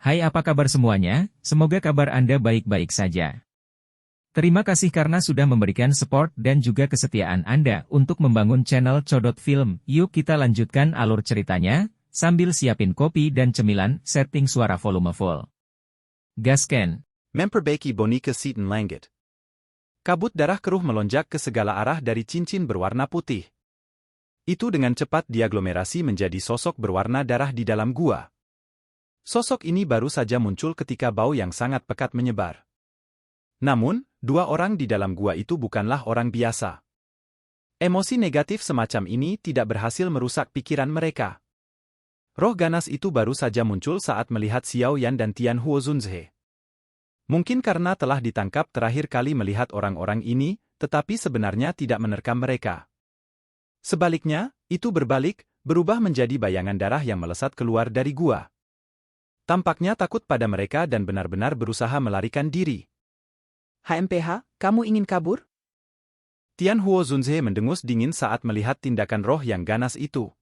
Hai, apa kabar semuanya? Semoga kabar Anda baik-baik saja. Terima kasih karena sudah memberikan support dan juga kesetiaan Anda untuk membangun channel Codot Film. Yuk kita lanjutkan alur ceritanya, sambil siapin kopi dan cemilan, setting suara volume full. Gasken. Memperbaiki boneka Seaton Langit. Kabut darah keruh melonjak ke segala arah dari cincin berwarna putih. Itu dengan cepat diaglomerasi menjadi sosok berwarna darah di dalam gua. Sosok ini baru saja muncul ketika bau yang sangat pekat menyebar. Namun, dua orang di dalam gua itu bukanlah orang biasa. Emosi negatif semacam ini tidak berhasil merusak pikiran mereka. Roh ganas itu baru saja muncul saat melihat Xiao Yan dan Tian Huo Zunzhe. Mungkin karena telah ditangkap terakhir kali melihat orang-orang ini, tetapi sebenarnya tidak menerkam mereka. Sebaliknya, itu berbalik, berubah menjadi bayangan darah yang melesat keluar dari gua. Tampaknya takut pada mereka dan benar-benar berusaha melarikan diri. HMPH, kamu ingin kabur? Tian Huo Zunzhe mendengus dingin saat melihat tindakan roh yang ganas itu.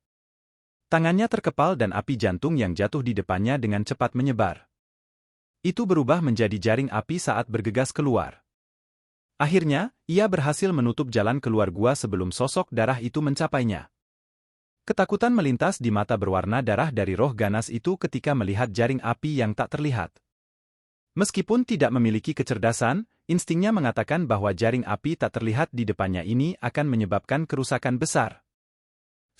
Tangannya terkepal dan api jantung yang jatuh di depannya dengan cepat menyebar. Itu berubah menjadi jaring api saat bergegas keluar. Akhirnya, ia berhasil menutup jalan keluar gua sebelum sosok darah itu mencapainya. Ketakutan melintas di mata berwarna darah dari roh ganas itu ketika melihat jaring api yang tak terlihat. Meskipun tidak memiliki kecerdasan, instingnya mengatakan bahwa jaring api tak terlihat di depannya ini akan menyebabkan kerusakan besar.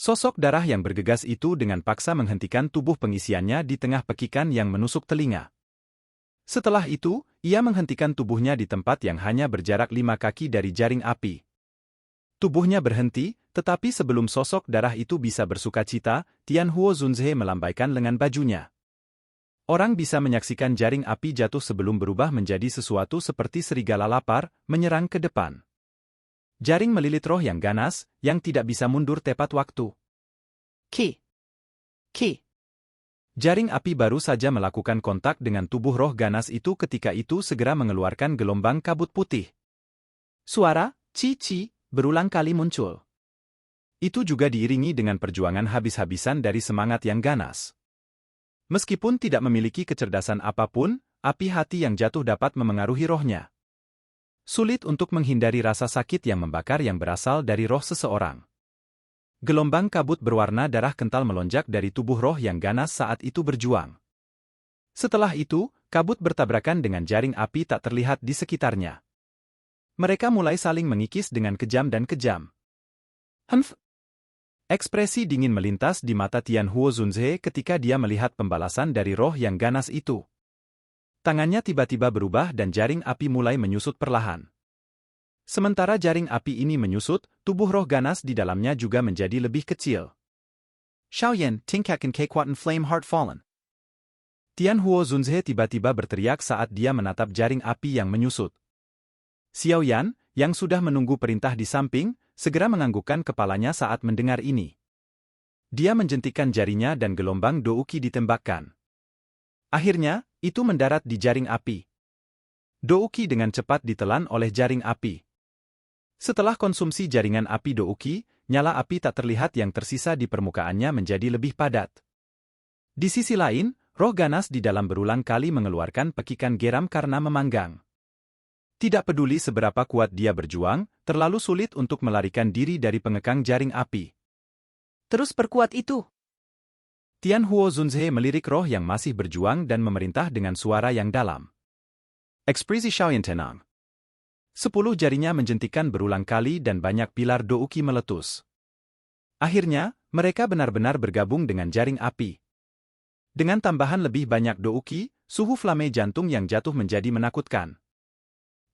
Sosok darah yang bergegas itu dengan paksa menghentikan tubuh pengisiannya di tengah pekikan yang menusuk telinga. Setelah itu, ia menghentikan tubuhnya di tempat yang hanya berjarak 5 kaki dari jaring api. Tubuhnya berhenti, tetapi sebelum sosok darah itu bisa bersukacita, Tian Huo Zunzhe melambaikan lengan bajunya. Orang bisa menyaksikan jaring api jatuh sebelum berubah menjadi sesuatu seperti serigala lapar, menyerang ke depan. Jaring melilit roh yang ganas, yang tidak bisa mundur tepat waktu. Ki. Jaring api baru saja melakukan kontak dengan tubuh roh ganas itu ketika itu segera mengeluarkan gelombang kabut putih. Suara, ci, berulang kali muncul. Itu juga diiringi dengan perjuangan habis-habisan dari semangat yang ganas. Meskipun tidak memiliki kecerdasan apapun, api hati yang jatuh dapat memengaruhi rohnya. Sulit untuk menghindari rasa sakit yang membakar yang berasal dari roh seseorang. Gelombang kabut berwarna darah kental melonjak dari tubuh roh yang ganas saat itu berjuang. Setelah itu, kabut bertabrakan dengan jaring api tak terlihat di sekitarnya. Mereka mulai saling mengikis dengan kejam dan kejam. Ekspresi dingin melintas di mata Tian Huo Zunzhe ketika dia melihat pembalasan dari roh yang ganas itu. Tangannya tiba-tiba berubah dan jaring api mulai menyusut perlahan. Sementara jaring api ini menyusut, tubuh roh ganas di dalamnya juga menjadi lebih kecil. Xiaoyan, tingkatkan kekuatan flame heart fallen. Tian Huo Zunzhe tiba-tiba berteriak saat dia menatap jaring api yang menyusut. Xiao Yan, yang sudah menunggu perintah di samping, segera menganggukkan kepalanya saat mendengar ini. Dia menjentikkan jarinya dan gelombang douki ditembakkan. Akhirnya, itu mendarat di jaring api. Douki dengan cepat ditelan oleh jaring api. Setelah konsumsi jaringan api douki, nyala api tak terlihat yang tersisa di permukaannya menjadi lebih padat. Di sisi lain, roh ganas di dalam berulang kali mengeluarkan pekikan geram karena memanggang. Tidak peduli seberapa kuat dia berjuang, terlalu sulit untuk melarikan diri dari pengekang jaring api. Terus perkuat itu. Tian Huo Zunzhe melirik roh yang masih berjuang dan memerintah dengan suara yang dalam. Ekspresi Xiaoyan tenang. 10 jarinya menjentikkan berulang kali dan banyak pilar douki meletus. Akhirnya, mereka benar-benar bergabung dengan jaring api. Dengan tambahan lebih banyak douki, suhu flame jantung yang jatuh menjadi menakutkan.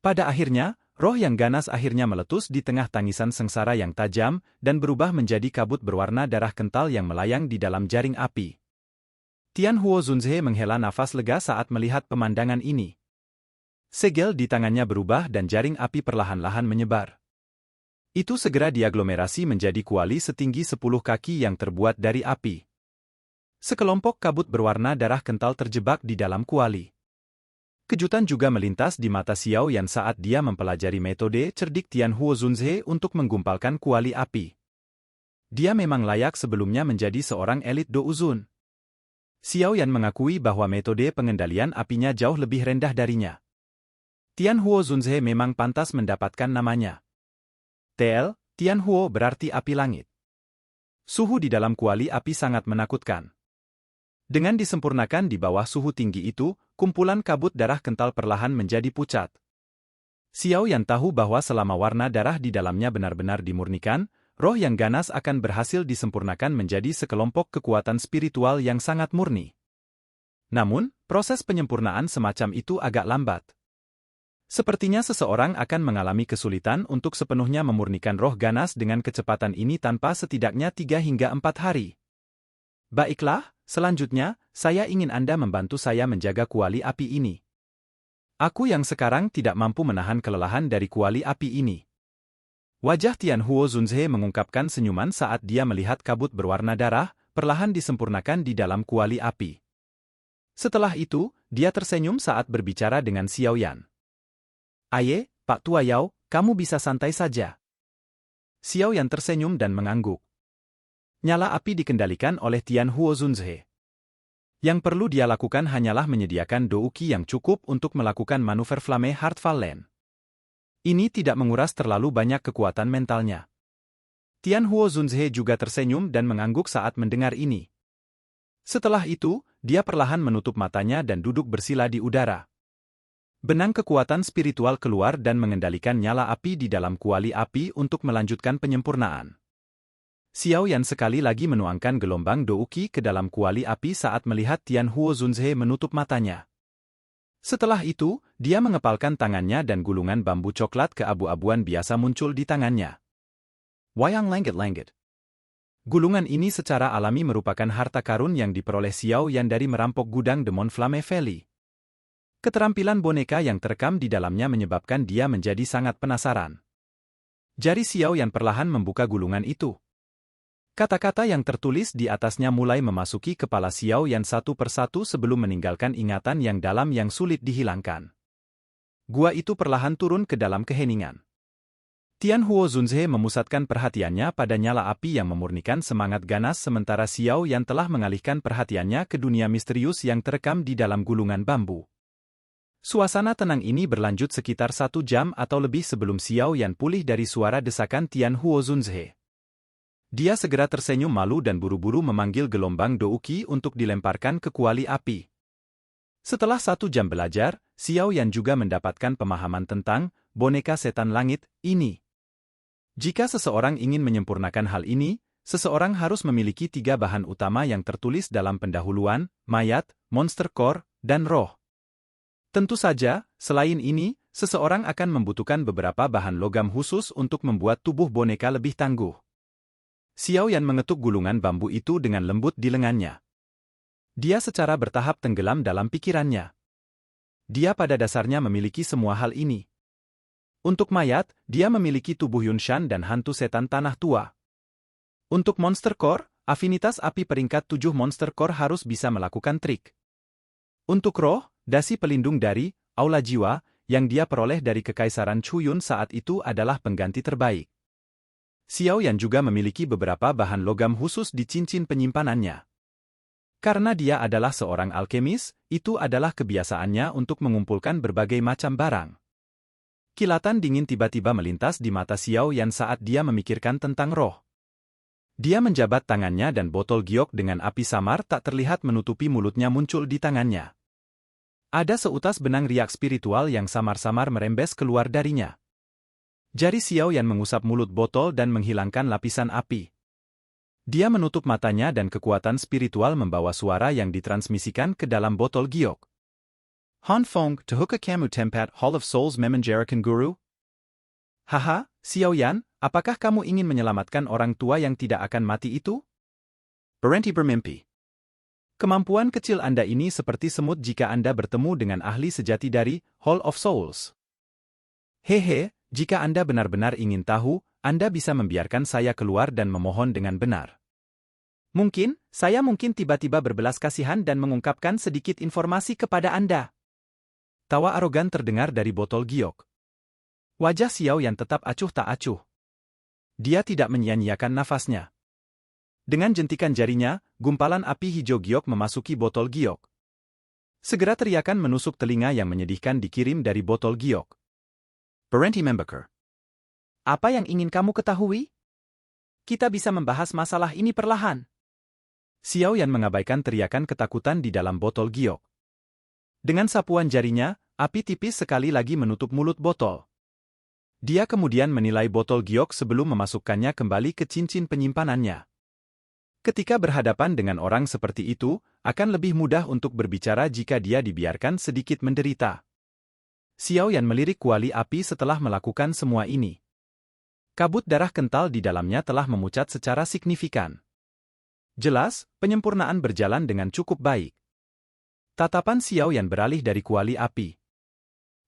Pada akhirnya, roh yang ganas akhirnya meletus di tengah tangisan sengsara yang tajam dan berubah menjadi kabut berwarna darah kental yang melayang di dalam jaring api. Tian Huo Zunzhe menghela nafas lega saat melihat pemandangan ini. Segel di tangannya berubah dan jaring api perlahan-lahan menyebar. Itu segera diaglomerasi menjadi kuali setinggi 10 kaki yang terbuat dari api. Sekelompok kabut berwarna darah kental terjebak di dalam kuali. Kejutan juga melintas di mata Xiao Yan saat dia mempelajari metode cerdik Tian Huo Zunzhe untuk menggumpalkan kuali api. Dia memang layak sebelumnya menjadi seorang elit Douzun. Xiao Yan mengakui bahwa metode pengendalian apinya jauh lebih rendah darinya. Tianhuo Zunze memang pantas mendapatkan namanya. Tianhuo berarti api langit. Suhu di dalam kuali api sangat menakutkan. Dengan disempurnakan di bawah suhu tinggi itu, kumpulan kabut darah kental perlahan menjadi pucat. Xiao Yan tahu bahwa selama warna darah di dalamnya benar-benar dimurnikan, roh yang ganas akan berhasil disempurnakan menjadi sekelompok kekuatan spiritual yang sangat murni. Namun, proses penyempurnaan semacam itu agak lambat. Sepertinya seseorang akan mengalami kesulitan untuk sepenuhnya memurnikan roh ganas dengan kecepatan ini tanpa setidaknya 3 hingga 4 hari. Baiklah, selanjutnya, saya ingin Anda membantu saya menjaga kuali api ini. Aku yang sekarang tidak mampu menahan kelelahan dari kuali api ini. Wajah Tianhuo Zunze mengungkapkan senyuman saat dia melihat kabut berwarna darah, perlahan disempurnakan di dalam kuali api. Setelah itu, dia tersenyum saat berbicara dengan Xiao Yan. Aye, Pak Tua Yao, kamu bisa santai saja. Xiao Yan tersenyum dan mengangguk. Nyala api dikendalikan oleh Tianhuo Zunze. Yang perlu dia lakukan hanyalah menyediakan douki yang cukup untuk melakukan manuver Flame Heart Fallen. Ini tidak menguras terlalu banyak kekuatan mentalnya. Tianhuo Zunze juga tersenyum dan mengangguk saat mendengar ini. Setelah itu, dia perlahan menutup matanya dan duduk bersila di udara. Benang kekuatan spiritual keluar dan mengendalikan nyala api di dalam kuali api untuk melanjutkan penyempurnaan. Xiao Yan sekali lagi menuangkan gelombang douki ke dalam kuali api saat melihat Tianhuo Zunze menutup matanya. Setelah itu, dia mengepalkan tangannya dan gulungan bambu coklat keabu-abuan biasa muncul di tangannya. Wayang Langit-Langit. Gulungan ini secara alami merupakan harta karun yang diperoleh Xiao Yan dari merampok gudang Demon Flame Valley. Keterampilan boneka yang terekam di dalamnya menyebabkan dia menjadi sangat penasaran. Jari Xiao Yan perlahan membuka gulungan itu. Kata-kata yang tertulis di atasnya mulai memasuki kepala Xiao Yan satu persatu sebelum meninggalkan ingatan yang dalam yang sulit dihilangkan. Gua itu perlahan turun ke dalam keheningan. Tianhuo Zunze memusatkan perhatiannya pada nyala api yang memurnikan semangat ganas sementara Xiao Yan telah mengalihkan perhatiannya ke dunia misterius yang terekam di dalam gulungan bambu. Suasana tenang ini berlanjut sekitar 1 jam atau lebih sebelum Xiao Yan pulih dari suara desakan Tianhuo Zunze. Dia segera tersenyum malu dan buru-buru memanggil gelombang douki untuk dilemparkan ke kuali api. Setelah 1 jam belajar, Xiao Yan juga mendapatkan pemahaman tentang boneka setan langit ini. Jika seseorang ingin menyempurnakan hal ini, seseorang harus memiliki 3 bahan utama yang tertulis dalam pendahuluan, mayat, monster core, dan roh. Tentu saja, selain ini, seseorang akan membutuhkan beberapa bahan logam khusus untuk membuat tubuh boneka lebih tangguh. Xiao Yan mengetuk gulungan bambu itu dengan lembut di lengannya. Dia secara bertahap tenggelam dalam pikirannya. Dia pada dasarnya memiliki semua hal ini. Untuk mayat, dia memiliki tubuh Yunshan dan hantu setan tanah tua. Untuk monster core, afinitas api peringkat 7 monster core harus bisa melakukan trik. Untuk roh, dasi pelindung dari aula jiwa yang dia peroleh dari Kekaisaran Chuyun saat itu adalah pengganti terbaik. Xiao Yan juga memiliki beberapa bahan logam khusus di cincin penyimpanannya. Karena dia adalah seorang alkemis, itu adalah kebiasaannya untuk mengumpulkan berbagai macam barang. Kilatan dingin tiba-tiba melintas di mata Xiao Yan saat dia memikirkan tentang roh. Dia menjabat tangannya dan botol giok dengan api samar tak terlihat menutupi mulutnya muncul di tangannya. Ada seutas benang riak spiritual yang samar-samar merembes keluar darinya. Jari Xiao Yan mengusap mulut botol dan menghilangkan lapisan api. Dia menutup matanya dan kekuatan spiritual membawa suara yang ditransmisikan ke dalam botol giok. Han Fong, Tehuka Kamu Tempat Hall of Souls Memenjarakan Guru? Haha, Xiao Yan, apakah kamu ingin menyelamatkan orang tua yang tidak akan mati itu? Berhenti bermimpi. Kemampuan kecil Anda ini seperti semut jika Anda bertemu dengan ahli sejati dari Hall of Souls. Hehe. Jika Anda benar-benar ingin tahu, Anda bisa membiarkan saya keluar dan memohon dengan benar. Mungkin, saya tiba-tiba berbelas kasihan dan mengungkapkan sedikit informasi kepada Anda. Tawa arogan terdengar dari botol giok. Wajah Xiao Yan tetap acuh tak acuh. Dia tidak menyia-nyiakan nafasnya. Dengan jentikan jarinya, gumpalan api hijau giok memasuki botol giok. Segera teriakan menusuk telinga yang menyedihkan dikirim dari botol giok. Berhenti membakar. Apa yang ingin kamu ketahui? Kita bisa membahas masalah ini perlahan. Xiao Yan mengabaikan teriakan ketakutan di dalam botol giok. Dengan sapuan jarinya, api tipis sekali lagi menutup mulut botol. Dia kemudian menilai botol giok sebelum memasukkannya kembali ke cincin penyimpanannya. Ketika berhadapan dengan orang seperti itu, akan lebih mudah untuk berbicara jika dia dibiarkan sedikit menderita. Xiao Yan melirik kuali api setelah melakukan semua ini. Kabut darah kental di dalamnya telah memucat secara signifikan. Jelas, penyempurnaan berjalan dengan cukup baik. Tatapan Xiao Yan beralih dari kuali api.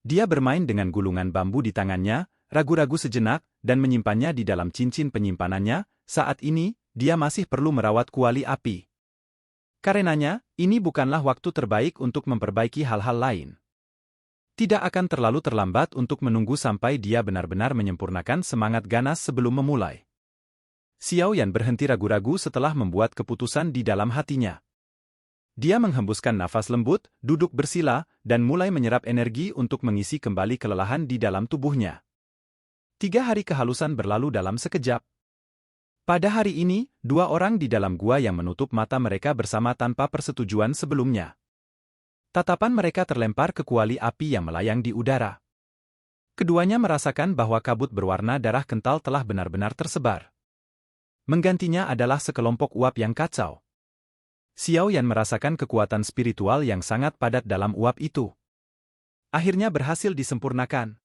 Dia bermain dengan gulungan bambu di tangannya, ragu-ragu sejenak, dan menyimpannya di dalam cincin penyimpanannya. Saat ini, dia masih perlu merawat kuali api. Karenanya, ini bukanlah waktu terbaik untuk memperbaiki hal-hal lain. Tidak akan terlalu terlambat untuk menunggu sampai dia benar-benar menyempurnakan semangat ganas sebelum memulai. Xiao Yan berhenti ragu-ragu setelah membuat keputusan di dalam hatinya. Dia menghembuskan nafas lembut, duduk bersila, dan mulai menyerap energi untuk mengisi kembali kelelahan di dalam tubuhnya. 3 hari kehalusan berlalu dalam sekejap. Pada hari ini, 2 orang di dalam gua yang menutup mata mereka bersama tanpa persetujuan sebelumnya. Tatapan mereka terlempar ke kuali api yang melayang di udara. Keduanya merasakan bahwa kabut berwarna darah kental telah benar-benar tersebar. Menggantinya adalah sekelompok uap yang kacau. Xiao Yan merasakan kekuatan spiritual yang sangat padat dalam uap itu. Akhirnya berhasil disempurnakan.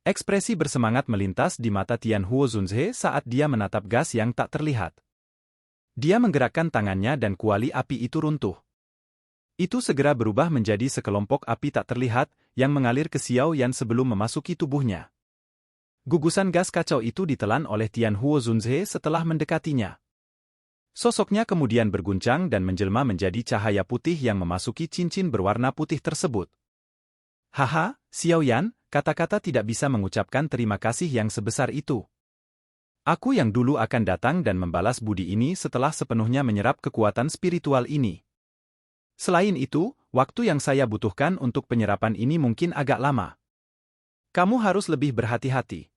Ekspresi bersemangat melintas di mata Tian Huo Zunze saat dia menatap gas yang tak terlihat. Dia menggerakkan tangannya dan kuali api itu runtuh. Itu segera berubah menjadi sekelompok api tak terlihat yang mengalir ke Xiao Yan sebelum memasuki tubuhnya. Gugusan gas kacau itu ditelan oleh Tian Huo Zunze setelah mendekatinya. Sosoknya kemudian berguncang dan menjelma menjadi cahaya putih yang memasuki cincin berwarna putih tersebut. Haha, Xiao Yan, kata-kata tidak bisa mengucapkan terima kasih yang sebesar itu. Aku yang dulu akan datang dan membalas budi ini setelah sepenuhnya menyerap kekuatan spiritual ini. Selain itu, waktu yang saya butuhkan untuk penyerapan ini mungkin agak lama. Kamu harus lebih berhati-hati.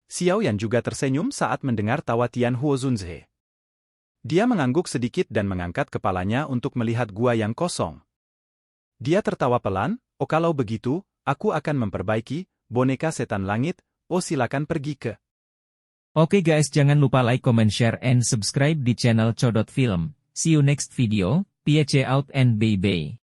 Xiao Yan juga tersenyum saat mendengar tawa Tian Huo Zunze. Dia mengangguk sedikit dan mengangkat kepalanya untuk melihat gua yang kosong. Dia tertawa pelan, "Oh kalau begitu, aku akan memperbaiki boneka setan langit. Oh silakan pergi ke." Oke guys, jangan lupa like, comment, share, and subscribe di channel Codot Film. See you next video. Peace out and bye-bye.